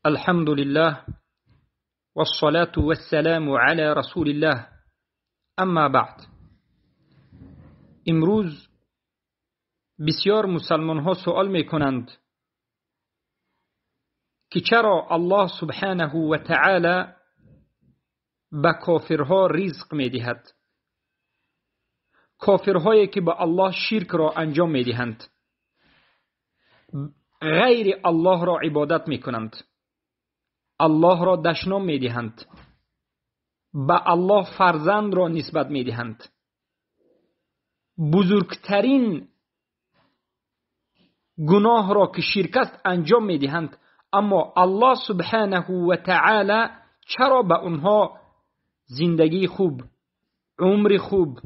الحمد لله والصلاة والسلام على رسول الله. اما بعد، امروز بسیار مسلمان ها سوال می کنند که چرا الله سبحانه و تعالی به کافرها رزق می دهد؟ کافرهایی که به الله شرک را انجام می دهند، غیر الله را عبادت می کنند، الله را دشنام می دهند، به الله فرزند را نسبت می دهند، بزرگترین گناه را که شرک است انجام می دهند، اما الله سبحانه و تعالی چرا به اونها زندگی خوب، عمر خوب،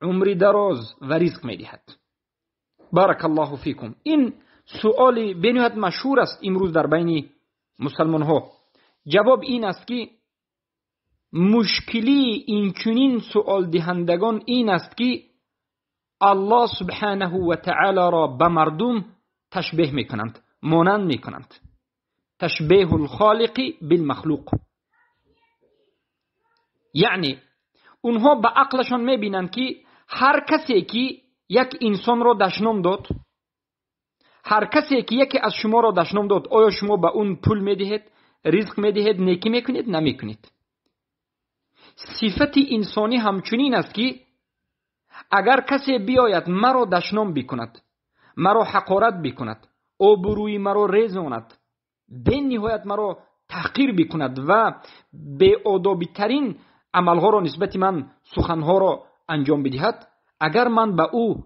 عمر دراز و رزق می دهد؟ بارک الله فیکم. این سؤال بنیاد مشهور است امروز در بین مسلمان ها. جواب این است که مشکلی این چنین سؤال دهندگان این است که الله سبحانه و تعالی را به مردم تشبیه می کنند، مانند می کنند. تشبیه الخالق بالمخلوق. یعنی اونها به عقلشان می بینند که هر کسی که یک انسان را دشنام داد، هر کسی که یکی از شما را دشنام داد، آیا شما به اون پول می دهید، رزق می دهید، نیکی می کنید؟ نمی کنید. صفت انسانی همچنین است که اگر کسی بیاید مرا دشنام بکند، مرا حقارت بکند، آبروی مرا ریزاند، به نهایت مرا تحقیر بکند و به آدابی ترین عملها را نسبت من، سخنها را انجام بدهد، اگر من به او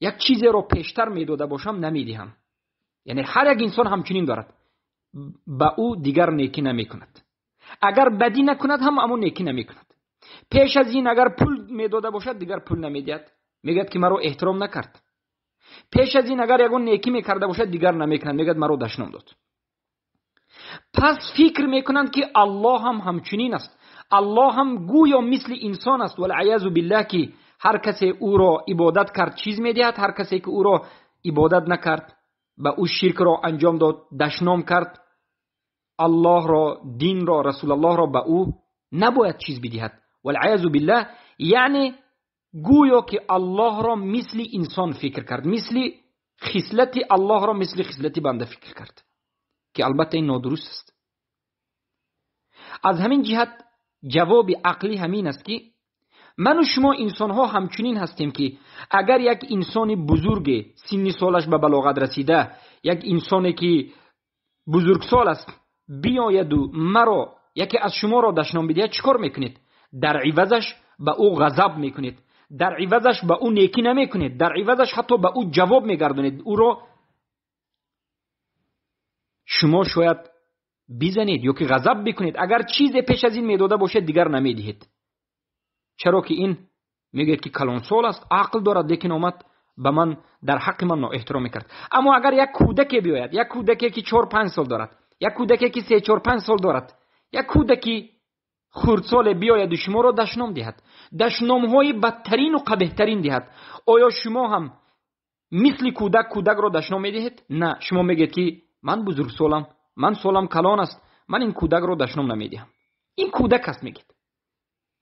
یک چیزی را پیشتر می داده باشم نمی دهم. یعنی هر یک انسان همچنین دارد، به او دیگر نیکی نمی کند. اگر بدی نکند هم امون نیکی نمی کند. پیش از این اگر پول می داده باشد دیگر پول نمی دهد، میگد که مرا احترام نکرد. پیش از این اگر یگون نیکی می کرده باشد دیگر نمی کند، میگد مرا دشنام داد. پس فکر می کنند که الله هم همچنین است. الله هم گویا مثل انسان است، والعیاذ بالله، که هر کسی او را عبادت کرد چیز می دهد، هر کسی که او را عبادت نکرد، به او شرک را انجام داد، دشنام کرد، الله را، دین را، رسول الله را به او نباید چیز بدهد. والعیاذ بالله، یعنی گویا که الله را مثل انسان فکر کرد، مثل خصلت الله را مثل خصلت بنده فکر کرد، که البته این نادرست است. از همین جهت جواب عقلی همین است که من و شما انسان ها همچنین هستیم که اگر یک انسان بزرگ سنی سالش به بلاغت رسیده، یک انسانی که بزرگ سال است بیاید و مرا، یکی از شما را دشنام بدهد، چیکار میکنید؟ در عوضش به او غضب میکنید، در عوضش به او نیکی نمیکنید، در عوضش حتی به او جواب میگردونید، او را شما شاید بزنید یا که غضب بکنید. اگر چیز پیش از این میداده باشد دیگر نمیدهید. چرا که این میگه که کلان سال است، عقل دارد، لیکن آمد به من در حق من احترام کرد. اما اگر یک کودک بیاید، یک کودکی که 4-5 سال دارد، یک کودکی که 3-4-5 سال دارد، یک کودکی خردسال بیاید و شما را دشنام دهد، دشنام های بدترین و قبیحترین دهد، آیا شما هم مثل کودک را دشنام میدهید؟ نه، شما میگید که من بزرگ سالم، من سالم کلان است، من این کودک را دشنام نمیدهم. این کودک است میگید.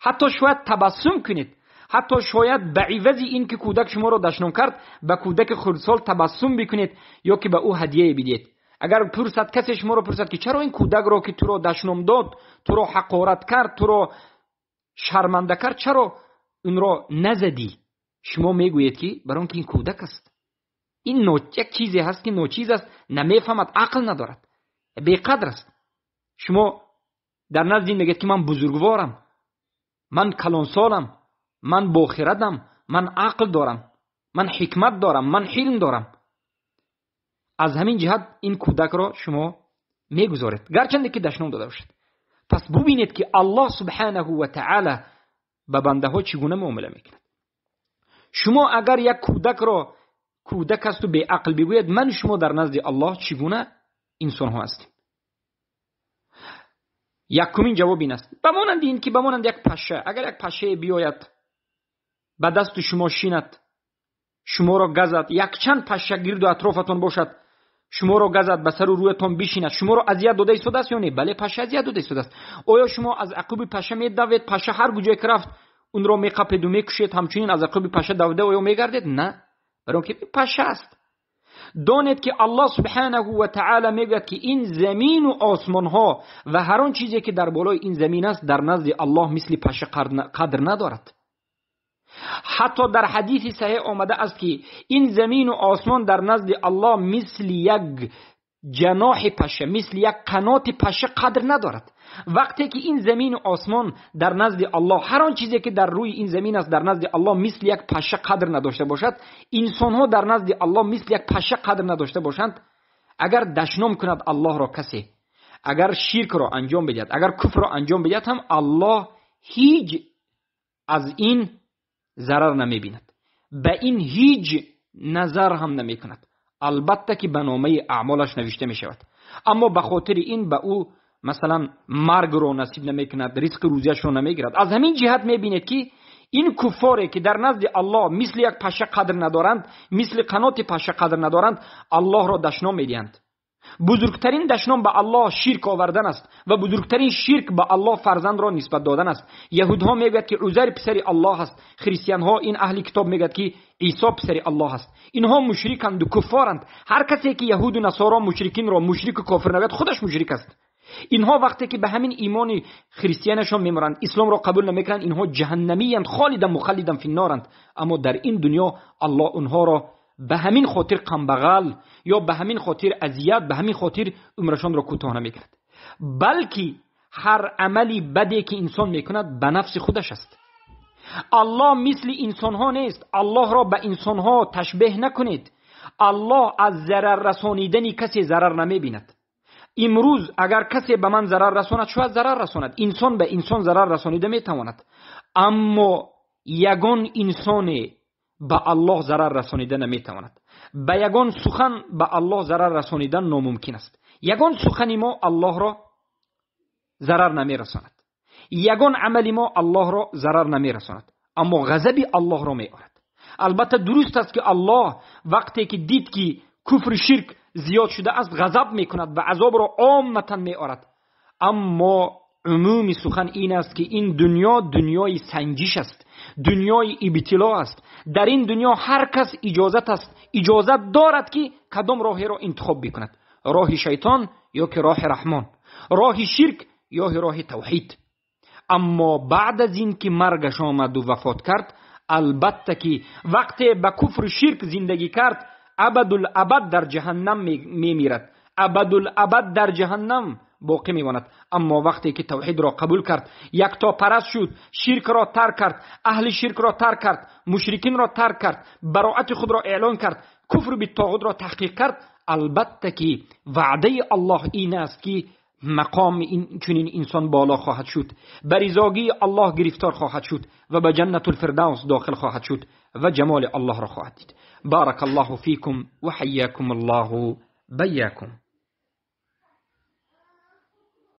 حتی شاید تبسم کنید، حتی شاید به عوض این که کودک شما را دشنام کرد به کودک خردسال تبسم بکنید یا که به او هدیه بدید. اگر پرسد، کسی شما را پرسد که چرا این کودک را که تو را دشنام داد، تو را حقارت کرد، تو را شرمنده کرد، چرا اون را نزدی؟ شما میگویید که برای اینکه این کودک است. این یک چیزی هست که ناچیز است، نمیفهمد، عقل ندارد، بی‌قدر است. شما در نزد این میگید که من بزرگوارم، من کلانسالم، من باخردم، من عقل دارم، من حکمت دارم، من حلم دارم. از همین جهت این کودک را شما میگذارید گرچنده که دشنام داده باشد. پس ببینید که الله سبحانه و تعالی به بنده ها چگونه معامله میکند. شما اگر یک کودک را کودک است و بی عقل بگوید، من شما در نزد الله چگونه انسان ها هستیم؟ یکمین جواب این است، بمانند این که بمانند یک پشه، اگر یک پشه بیاید به دست شما شیند، شما را گزد، یک چند پشه گرد و اطرافتون باشد، شما را گزد، به سر و رویتان بشیند، شما را اذیت داده ایستاده است یا نه؟ بله، پشه اذیت داده ایستاده است. آیا شما از عقوب پشه میدوید؟ پشه هر کجای که رفت اون را میقپید و میکشید، همچنین از عقوب پشه دویده آیا میگردید؟ نه، برای که پشه است. دانید که الله سبحانه و تعالی میگوید که این زمین و آسمان ها و هر آن چیزی که در بالای این زمین است در نزد الله مثل پشه قدر ندارد. حتی در حدیث صحیح آمده است که این زمین و آسمان در نزد الله مثل یک جناح پشه، مثل یک قنات پشه قدر ندارد. وقتی که این زمین و آسمان در نزد الله، هر آن چیزی که در روی این زمین است در نزد الله مثل یک پشه قدر نداشته باشد، انسان ها در نزد الله مثل یک پشه قدر نداشته باشند، اگر دشنام کند الله را کسی، اگر شرک را انجام بدهد، اگر کفر را انجام بدهد، هم الله هیچ از این ضرر نمی بیند، به این هیچ نظر هم نمی کند. البته که به نامه اعمالش نوشته می شود، اما به خاطر این به او مثلا مرگ رو نصیب نمی کند، رزق روزیش رو نمی گیرد. از همین جهت می بینید که این کفاری که در نزد الله مثل یک پشه قدر ندارند، مثل قنات پشه قدر ندارند، الله را دشنام می دهند. بزرگترین دشنام به الله شرک آوردن است و بزرگترین شرک به الله فرزند را نسبت دادن است. یهودها میگوید که عزیر پسر الله است، خریسیان ها، این اهل کتاب میگوید که عیسی پسر الله است. اینها مشرکند و کفارند. هر کسی که یهود و نصارا مشرکین را مشرک و کافر نگوید خودش مشرک است. اینها وقتی که به همین ایمان خریسیانشان میمرند، اسلام را قبول نمیکنند، اینها جهنمیند، خالدا مخلدا فی النارند. اما در این دنیا الله اونها را به همین خاطر قنبغل یا به همین خاطر اذیت، به همین خاطر عمرشان را کوتاه نمیکرد. بلکه هر عملی بدی که انسان میکند به نفس خودش است. الله مثل انسان ها نیست. الله را به انسان ها تشبیه نکنید. الله از ضرر رسانیدن کسی ضرر نمیبیند. امروز اگر کسی به من ضرر رساند شاید ضرر رساند، انسان به انسان ضرر رسانیده میتواند، اما یگان انسان به الله ضرر رسانیده نمیتواند. به یگان سخن به الله ضرر رسانیدن ناممکن است. یگان سخن ما الله را ضرر نمیرساند، یگان عمل ما الله را ضرر نمیرساند، اما غضب الله را میآورد. البته درست است که الله وقتی که دید که کفر شرک زیاد شده است غضب میکند و عذاب را عامتا میآورد. اما عمومی سخن این است که این دنیا دنیای سنجش است، دنیای ابتلا است. در این دنیا هر کس اجازت دارد که کدام راهی را انتخاب بکند، راه شیطان یا که راه رحمان، راه شرک یا راه توحید. اما بعد از این که مرگش آمد و وفات کرد، البته که وقتی به کفر شرک زندگی کرد ابدالابد در جهنم میمیرد، ابدالابد در جهنم باقی میماند. اما وقتی که توحید را قبول کرد، یکتا پرست شد، شرک را ترک کرد، اهل شرک را ترک کرد، مشرکین را ترک کرد، براءت خود را اعلان کرد، کفر به طاغوت را تحقیق کرد، البته که وعده الله این است که مقام این چنین انسان بالا خواهد شد، بریزاگی الله گرفتار خواهد شد و به جنت الفردوس داخل خواهد شد و جمال الله را خواهد دید. بارک الله فیکم و حیاکم الله بیاکم.